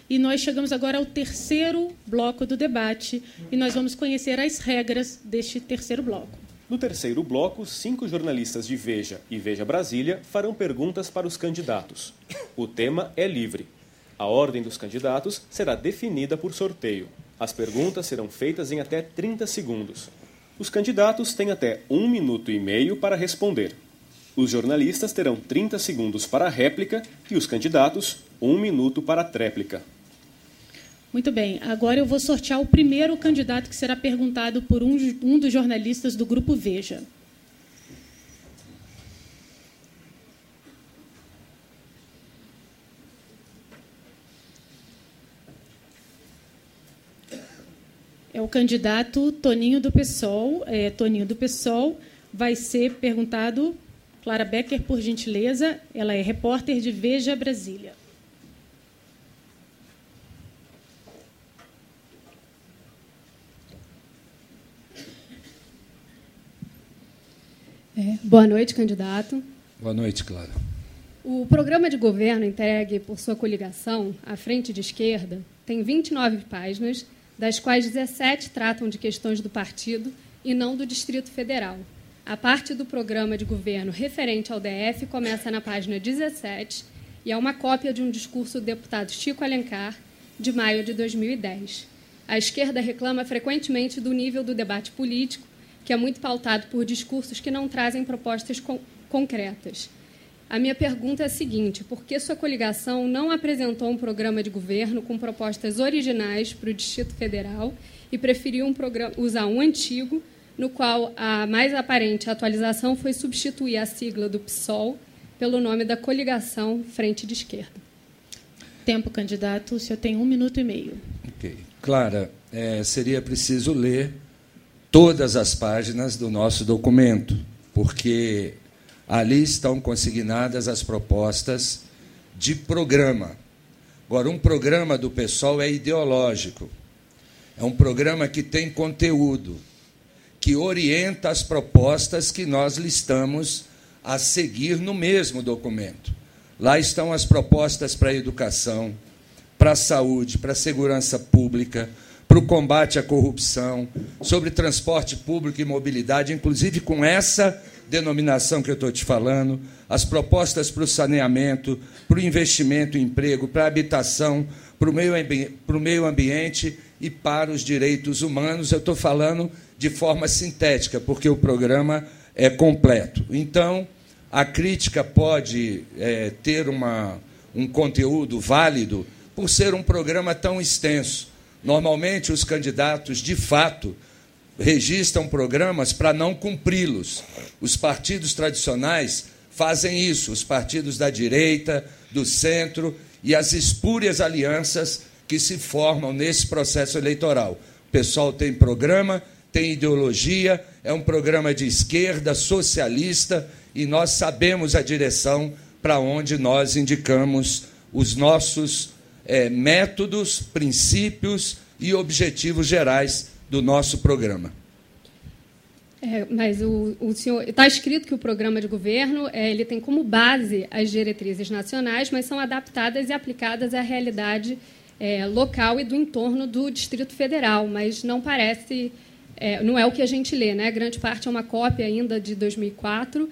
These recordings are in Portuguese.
E nós chegamos agora ao terceiro bloco do debate e nós vamos conhecer as regras deste terceiro bloco. No terceiro bloco, 5 jornalistas de Veja e Veja Brasília farão perguntas para os candidatos. O tema é livre. A ordem dos candidatos será definida por sorteio. As perguntas serão feitas em até 30 segundos. Os candidatos têm até 1 minuto e meio para responder. Os jornalistas terão 30 segundos para a réplica e os candidatos 1 minuto para a tréplica. Muito bem. Agora eu vou sortear o primeiro candidato que será perguntado por um dos jornalistas do Grupo Veja. É o candidato Toninho do PSOL. Toninho do PSOL vai ser perguntado. Clara Becker, por gentileza, ela é repórter de Veja Brasília. Boa noite, candidato. Boa noite, Clara. O programa de governo entregue por sua coligação, a Frente de Esquerda, tem 29 páginas, das quais 17 tratam de questões do partido e não do Distrito Federal. A parte do programa de governo referente ao DF começa na página 17 e é uma cópia de um discurso do deputado Chico Alencar, de maio de 2010. A esquerda reclama frequentemente do nível do debate político, que é muito pautado por discursos que não trazem propostas concretas. A minha pergunta é a seguinte: por que sua coligação não apresentou um programa de governo com propostas originais para o Distrito Federal e preferiu usar um antigo, no qual a mais aparente atualização foi substituir a sigla do PSOL pelo nome da coligação Frente de Esquerda? Tempo, candidato. O senhor tem 1 minuto e meio. Ok. Clara, seria preciso ler todas as páginas do nosso documento, porque ali estão consignadas as propostas de programa. Agora, um programa do PSOL é ideológico. É um programa que tem conteúdo, que orienta as propostas que nós listamos a seguir no mesmo documento. Lá estão as propostas para a educação, para a saúde, para a segurança pública, para o combate à corrupção, sobre transporte público e mobilidade, inclusive com essa denominação que eu estou te falando, as propostas para o saneamento, para o investimento em emprego, para a habitação, para o meio ambiente e para os direitos humanos. Eu estou falando de forma sintética, porque o programa é completo. Então, a crítica pode ter um conteúdo válido por ser um programa tão extenso. Normalmente, os candidatos, de fato, registram programas para não cumpri-los. Os partidos tradicionais fazem isso, os partidos da direita, do centro e as espúrias alianças que se formam nesse processo eleitoral. O pessoal tem programa, tem ideologia, é um programa de esquerda, socialista, e nós sabemos a direção para onde nós indicamos os nossos métodos, princípios e objetivos gerais do nosso programa. Mas o senhor está escrito que o programa de governo ele tem como base as diretrizes nacionais, mas são adaptadas e aplicadas à realidade local e do entorno do Distrito Federal, mas não parece, não é o que a gente lê, né? Grande parte é uma cópia ainda de 2004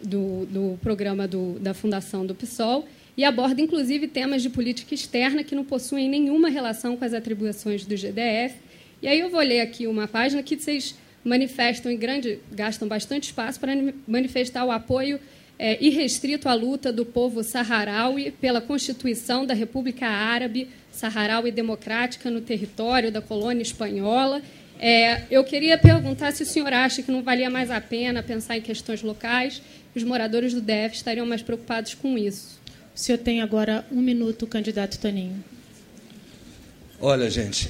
do programa da Fundação do PSOL, e aborda, inclusive, temas de política externa que não possuem nenhuma relação com as atribuições do GDF. E aí eu vou ler aqui uma página que vocês manifestam gastam bastante espaço para manifestar o apoio irrestrito à luta do povo saharaui pela constituição da República Árabe Saharaui Democrática no território da colônia espanhola. Eu queria perguntar se o senhor acha que não valia mais a pena pensar em questões locais, os moradores do DF estariam mais preocupados com isso. O senhor tem agora 1 minuto, candidato Toninho. Olha, gente,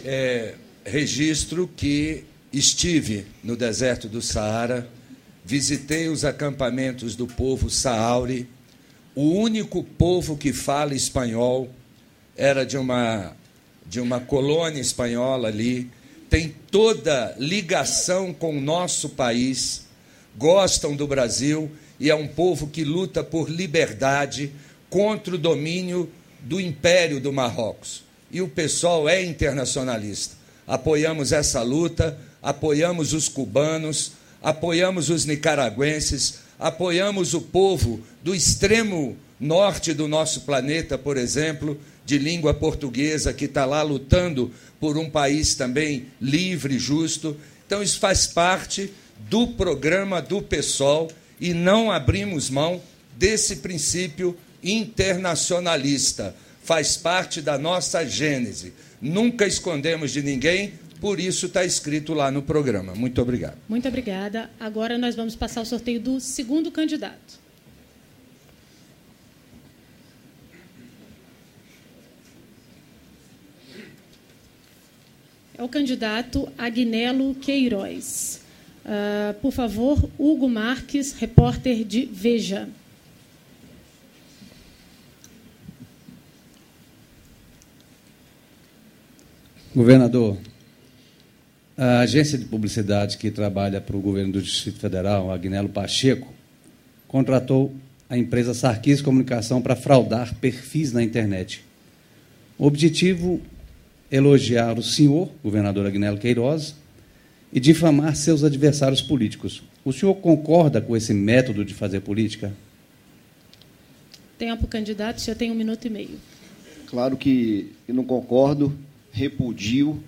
registro que estive no deserto do Saara, visitei os acampamentos do povo Sahauri. O único povo que fala espanhol era de uma colônia espanhola ali, tem toda ligação com o nosso país, gostam do Brasil e é um povo que luta por liberdade contra o domínio do Império do Marrocos. e o PSOL é internacionalista. Apoiamos essa luta, apoiamos os cubanos, apoiamos os nicaragüenses, apoiamos o povo do extremo norte do nosso planeta, por exemplo, de língua portuguesa, que está lá lutando por um país também livre e justo. Então, isso faz parte do programa do PSOL e não abrimos mão desse princípio internacionalista. Faz parte da nossa gênese. Nunca escondemos de ninguém, por isso está escrito lá no programa. Muito obrigado. Muito obrigada. Agora nós vamos passar ao sorteio do segundo candidato. É o candidato Agnello Queiroz. Por favor, Hugo Marques, repórter de Veja. Governador, a agência de publicidade que trabalha para o governo do Distrito Federal, Agnello Pacheco, contratou a empresa Sarquis Comunicação para fraudar perfis na internet. O objetivo é elogiar o senhor, governador Agnello Queiroz, e difamar seus adversários políticos. O senhor concorda com esse método de fazer política? Tempo, candidato. O senhor tem 1 minuto e meio. Claro que eu não concordo, repudio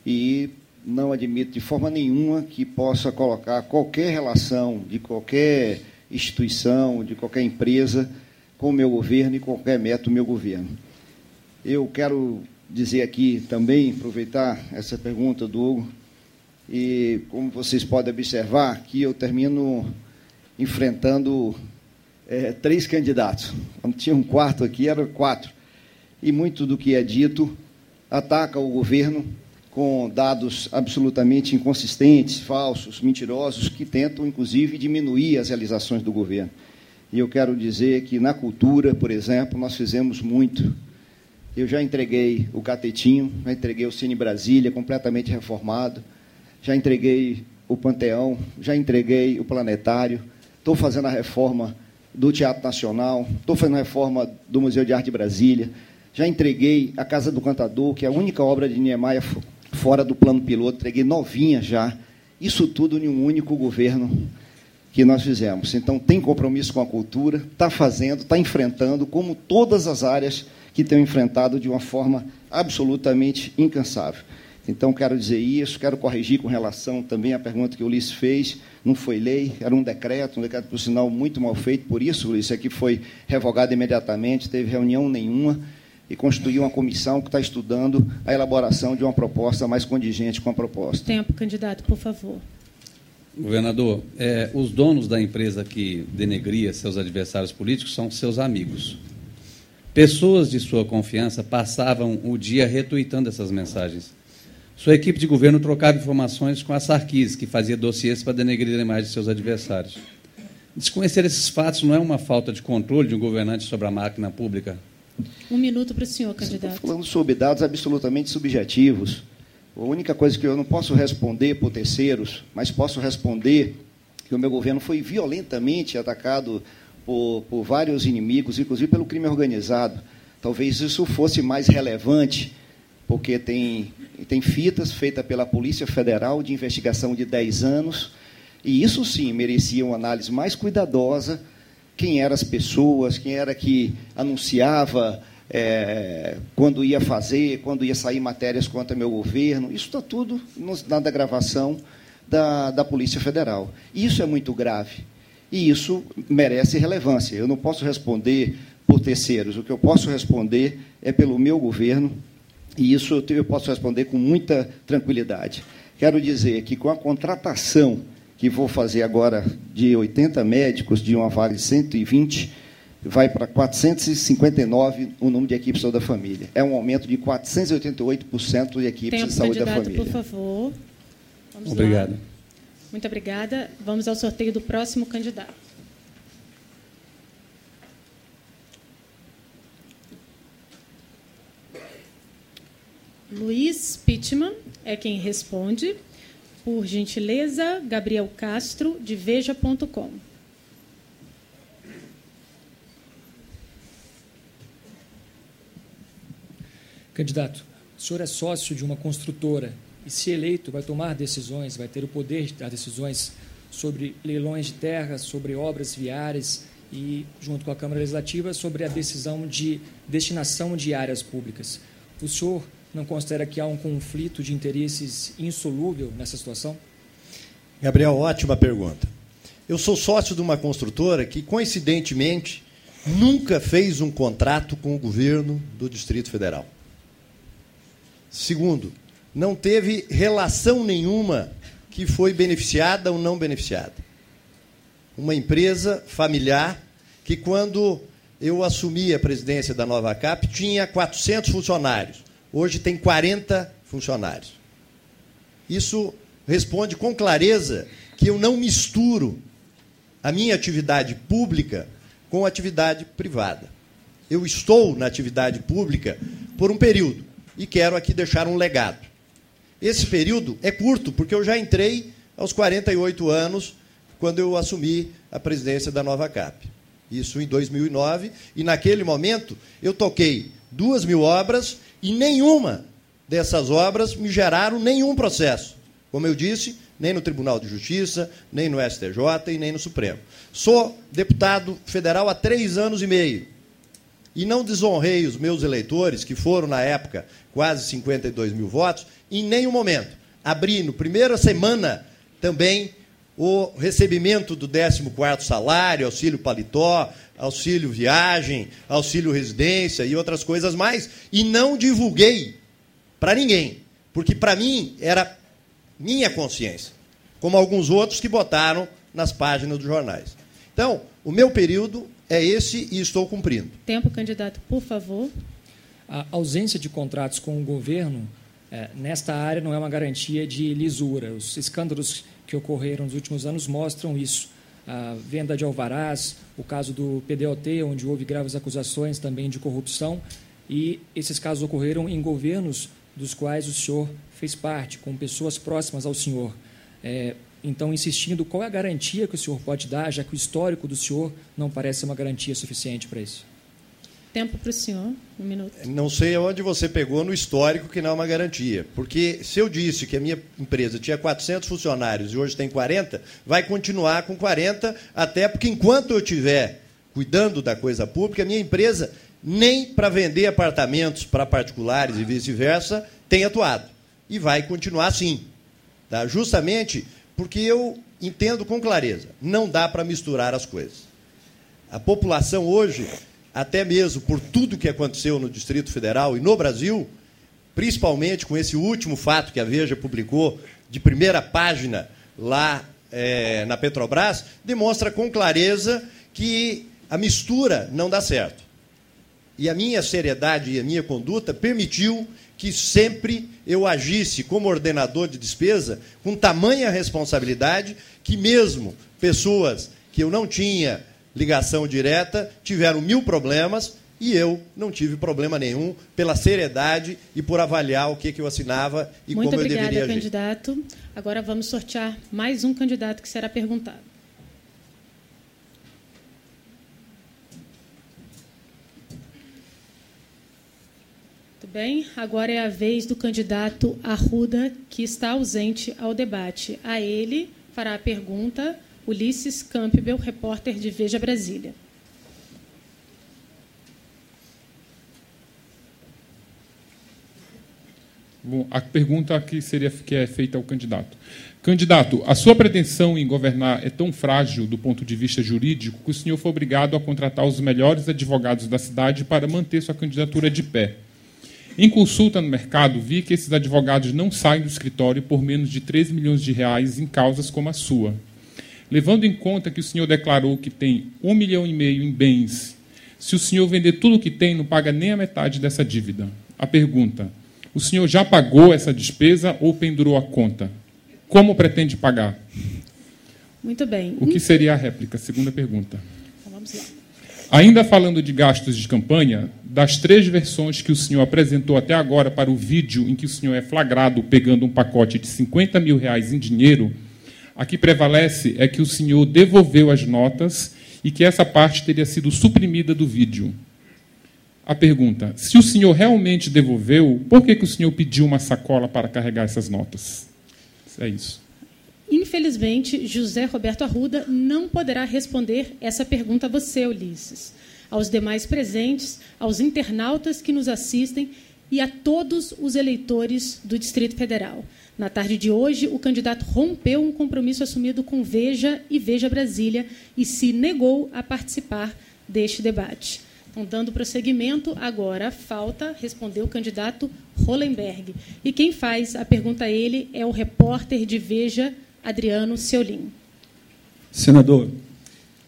e não admito de forma nenhuma que possa colocar qualquer relação de qualquer instituição, de qualquer empresa com o meu governo e qualquer método do meu governo. Eu quero dizer aqui também, aproveitar essa pergunta do Hugo, e como vocês podem observar, aqui eu termino enfrentando 3 candidatos. Quando tinha um quarto aqui, eram 4. E muito do que é dito ataca o governo com dados absolutamente inconsistentes, falsos, mentirosos, que tentam, inclusive, diminuir as realizações do governo. E eu quero dizer que, na cultura, por exemplo, nós fizemos muito. Eu já entreguei o Catetinho, já entreguei o Cine Brasília, completamente reformado, já entreguei o Panteão, já entreguei o Planetário, estou fazendo a reforma do Teatro Nacional, estou fazendo a reforma do Museu de Arte de Brasília, já entreguei a Casa do Cantador, que é a única obra de Niemeyer fora do plano piloto, entreguei novinha já. Isso tudo em um único governo que nós fizemos. Então, tem compromisso com a cultura, está fazendo, está enfrentando, como todas as áreas que têm enfrentado de uma forma absolutamente incansável. Então, quero dizer isso, quero corrigir com relação também à pergunta que o Ulisses fez. Não foi lei, era um decreto, por sinal, muito mal feito. Por isso, Ulisses, aqui foi revogado imediatamente, teve reunião nenhuma, e constituiu uma comissão que está estudando a elaboração de uma proposta mais condigente com a proposta. Tempo, candidato, por favor. Governador, os donos da empresa que denegria seus adversários políticos são seus amigos. Pessoas de sua confiança passavam o dia retuitando essas mensagens. Sua equipe de governo trocava informações com a Sarquis, que fazia dossiês para denegrir a imagem de seus adversários. Desconhecer esses fatos não é uma falta de controle de um governante sobre a máquina pública? 1 minuto para o senhor, candidato. Estou falando sobre dados absolutamente subjetivos. A única coisa que eu não posso responder por terceiros, mas posso responder que o meu governo foi violentamente atacado por vários inimigos, inclusive pelo crime organizado. Talvez isso fosse mais relevante, porque tem fitas feitas pela Polícia Federal de investigação de 10 anos, e isso sim merecia uma análise mais cuidadosa. Quem eram as pessoas, quem era que anunciava quando ia fazer, quando ia sair matérias contra meu governo. Isso está tudo na gravação da Polícia Federal. Isso é muito grave e isso merece relevância. Eu não posso responder por terceiros. O que eu posso responder é pelo meu governo e isso eu posso responder com muita tranquilidade. Quero dizer que com a contratação que vou fazer agora de 80 médicos, de uma vaga de 120, vai para 459 o número de equipes de saúde da família. É um aumento de 488% de equipes de saúde da família. Por favor. Vamos Obrigado. Lá. Muito obrigada. Vamos ao sorteio do próximo candidato. Luiz Pittman é quem responde. Por gentileza, Gabriel Castro, de Veja.com. Candidato, o senhor é sócio de uma construtora e, se eleito, vai tomar decisões, vai ter o poder de dar decisões sobre leilões de terras, sobre obras viárias e, junto com a Câmara Legislativa, sobre a decisão de destinação de áreas públicas. O senhor não considera que há um conflito de interesses insolúvel nessa situação? Gabriel, ótima pergunta. Eu sou sócio de uma construtora que, coincidentemente, nunca fez um contrato com o governo do Distrito Federal. Segundo, não teve relação nenhuma que foi beneficiada ou não beneficiada. Uma empresa familiar que, quando eu assumi a presidência da Nova Cap, tinha 400 funcionários. Hoje tem 40 funcionários. Isso responde com clareza que eu não misturo a minha atividade pública com a atividade privada. Eu estou na atividade pública por um período e quero aqui deixar um legado. Esse período é curto, porque eu já entrei aos 48 anos, quando eu assumi a presidência da Nova Cap. Isso em 2009, e naquele momento eu toquei 2.000 obras e nenhuma dessas obras me geraram nenhum processo. Como eu disse, nem no Tribunal de Justiça, nem no STJ e nem no Supremo. Sou deputado federal há 3 anos e meio. E não desonrei os meus eleitores, que foram, na época, quase 52 mil votos, em nenhum momento. Abri, no primeira semana, também o recebimento do 14º salário, auxílio paletó, auxílio viagem, auxílio residência e outras coisas mais, e não divulguei para ninguém, porque, para mim, era minha consciência, como alguns outros que botaram nas páginas dos jornais. Então, o meu período é esse e estou cumprindo. Tempo, candidato, por favor. A ausência de contratos com o governo nesta área não é uma garantia de lisura. Os escândalos que ocorreram nos últimos anos mostram isso. A venda de alvarás, o caso do PDOT, onde houve graves acusações também de corrupção, e esses casos ocorreram em governos dos quais o senhor fez parte, com pessoas próximas ao senhor. Então, insistindo, qual é a garantia que o senhor pode dar, já que o histórico do senhor não parece uma garantia suficiente para isso? Tempo para o senhor, 1 minuto. Não sei onde você pegou no histórico que não é uma garantia, porque se eu disse que a minha empresa tinha 400 funcionários e hoje tem 40, vai continuar com 40, até porque enquanto eu estiver cuidando da coisa pública, a minha empresa, nem para vender apartamentos para particulares e vice-versa, tem atuado. E vai continuar assim. Tá? Justamente porque eu entendo com clareza, não dá para misturar as coisas. A população hoje, até mesmo por tudo que aconteceu no Distrito Federal e no Brasil, principalmente com esse último fato que a Veja publicou de primeira página lá na Petrobras, demonstra com clareza que a mistura não dá certo. E a minha seriedade e a minha conduta permitiu que sempre eu agisse como ordenador de despesa com tamanha responsabilidade que mesmo pessoas que eu não tinha ligação direta tiveram 1000 problemas e eu não tive problema nenhum pela seriedade e por avaliar o que eu assinava e como eu deveria agir. Muito obrigada, candidato. Agora vamos sortear mais um candidato que será perguntado. Bem, agora é a vez do candidato Arruda, que está ausente ao debate. A ele fará a pergunta Ulisses Campbell, repórter de Veja Brasília. Bom, a pergunta que é feita ao candidato. Candidato, a sua pretensão em governar é tão frágil do ponto de vista jurídico que o senhor foi obrigado a contratar os melhores advogados da cidade para manter sua candidatura de pé. Em consulta no mercado, vi que esses advogados não saem do escritório por menos de 13 milhões de reais em causas como a sua. Levando em conta que o senhor declarou que tem 1,5 milhão em bens, se o senhor vender tudo o que tem, não paga nem a metade dessa dívida. A pergunta, o senhor já pagou essa despesa ou pendurou a conta? Como pretende pagar? Muito bem. O que seria a réplica? Segunda pergunta. Então, vamos lá. Ainda falando de gastos de campanha, das 3 versões que o senhor apresentou até agora para o vídeo em que o senhor é flagrado pegando um pacote de 50 mil reais em dinheiro, a que prevalece é que o senhor devolveu as notas e que essa parte teria sido suprimida do vídeo. a pergunta: se o senhor realmente devolveu, por que o senhor pediu uma sacola para carregar essas notas? É isso. Infelizmente, José Roberto Arruda não poderá responder essa pergunta a você, Ulisses, aos demais presentes, aos internautas que nos assistem e a todos os eleitores do Distrito Federal. Na tarde de hoje, o candidato rompeu um compromisso assumido com Veja e Veja Brasília e se negou a participar deste debate. Então, dando prosseguimento, agora falta responder o candidato Hollenberg. E quem faz a pergunta a ele é o repórter de Veja, Adriano Seolim. Senador,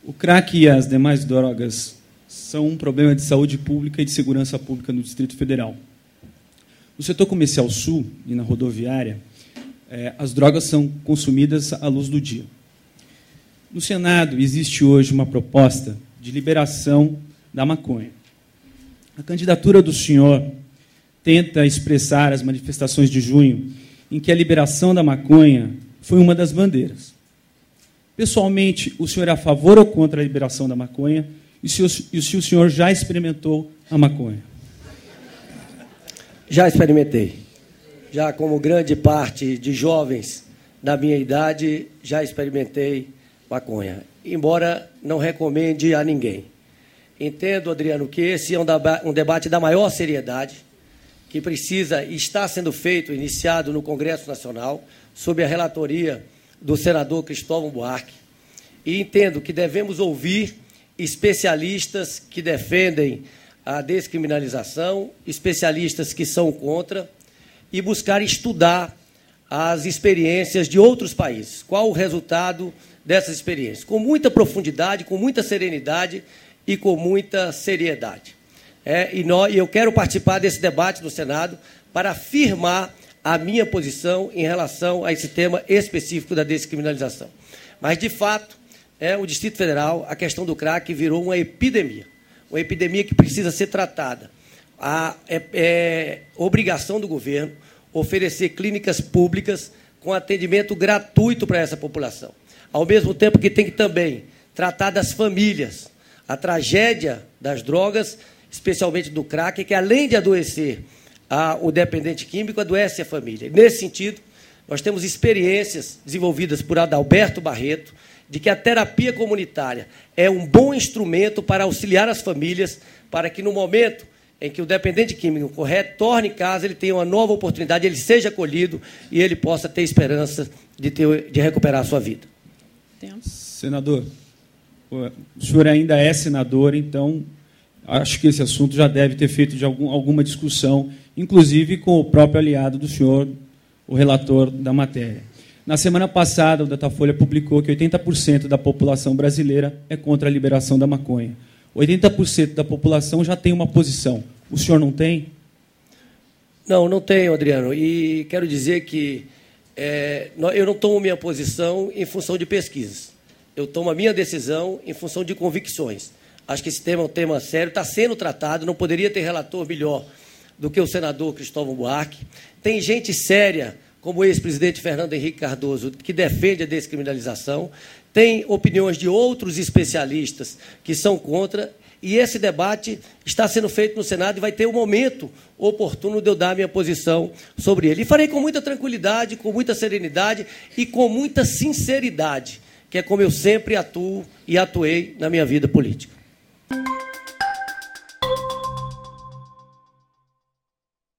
o crack e as demais drogas são um problema de saúde pública e de segurança pública no Distrito Federal. No setor comercial sul e na rodoviária, as drogas são consumidas à luz do dia. No Senado, existe hoje uma proposta de liberação da maconha. A candidatura do senhor tenta expressar as manifestações de junho em que a liberação da maconha foi uma das bandeiras. Pessoalmente, o senhor é a favor ou contra a liberação da maconha? E se o senhor já experimentou a maconha? Já experimentei. Já como grande parte de jovens da minha idade, já experimentei maconha. Embora não recomende a ninguém. Entendo, Adriano, que esse é um debate da maior seriedade, que precisa e está sendo feito, iniciado no Congresso Nacional, sob a relatoria do senador Cristóvão Buarque. E entendo que devemos ouvir especialistas que defendem a descriminalização, especialistas que são contra, e buscar estudar as experiências de outros países. Qual o resultado dessas experiências? Com muita profundidade, com muita serenidade e com muita seriedade. E eu quero participar desse debate no Senado para afirmar a minha posição em relação a esse tema específico da descriminalização. Mas, de fato, o Distrito Federal, a questão do crack virou uma epidemia que precisa ser tratada. É obrigação do governo oferecer clínicas públicas com atendimento gratuito para essa população. Ao mesmo tempo que tem que também tratar das famílias. A tragédia das drogas, especialmente do crack, que além de adoecer o dependente químico, adoece a família. Nesse sentido, nós temos experiências desenvolvidas por Adalberto Barreto, de que a terapia comunitária é um bom instrumento para auxiliar as famílias, para que no momento em que o dependente químico retorne em casa, ele tenha uma nova oportunidade, ele seja acolhido e ele possa ter esperança de recuperar a sua vida. Senador, o senhor ainda é senador, então acho que esse assunto já deve ter feito de alguma discussão, inclusive com o próprio aliado do senhor, o relator da matéria. Na semana passada, o Datafolha publicou que 80% da população brasileira é contra a liberação da maconha. 80% da população já tem uma posição. O senhor não tem? Não, não tenho, Adriano. E quero dizer que eu não tomo minha posição em função de pesquisas. Eu tomo a minha decisão em função de convicções. Acho que esse tema é um tema sério, está sendo tratado, não poderia ter relator melhor do que o senador Cristóvão Buarque. Tem gente séria, como o ex-presidente Fernando Henrique Cardoso, que defende a descriminalização. Tem opiniões de outros especialistas que são contra, e esse debate está sendo feito no Senado e vai ter um momento oportuno de eu dar a minha posição sobre ele. E farei com muita tranquilidade, com muita serenidade e com muita sinceridade, que é como eu sempre atuo e atuei na minha vida política.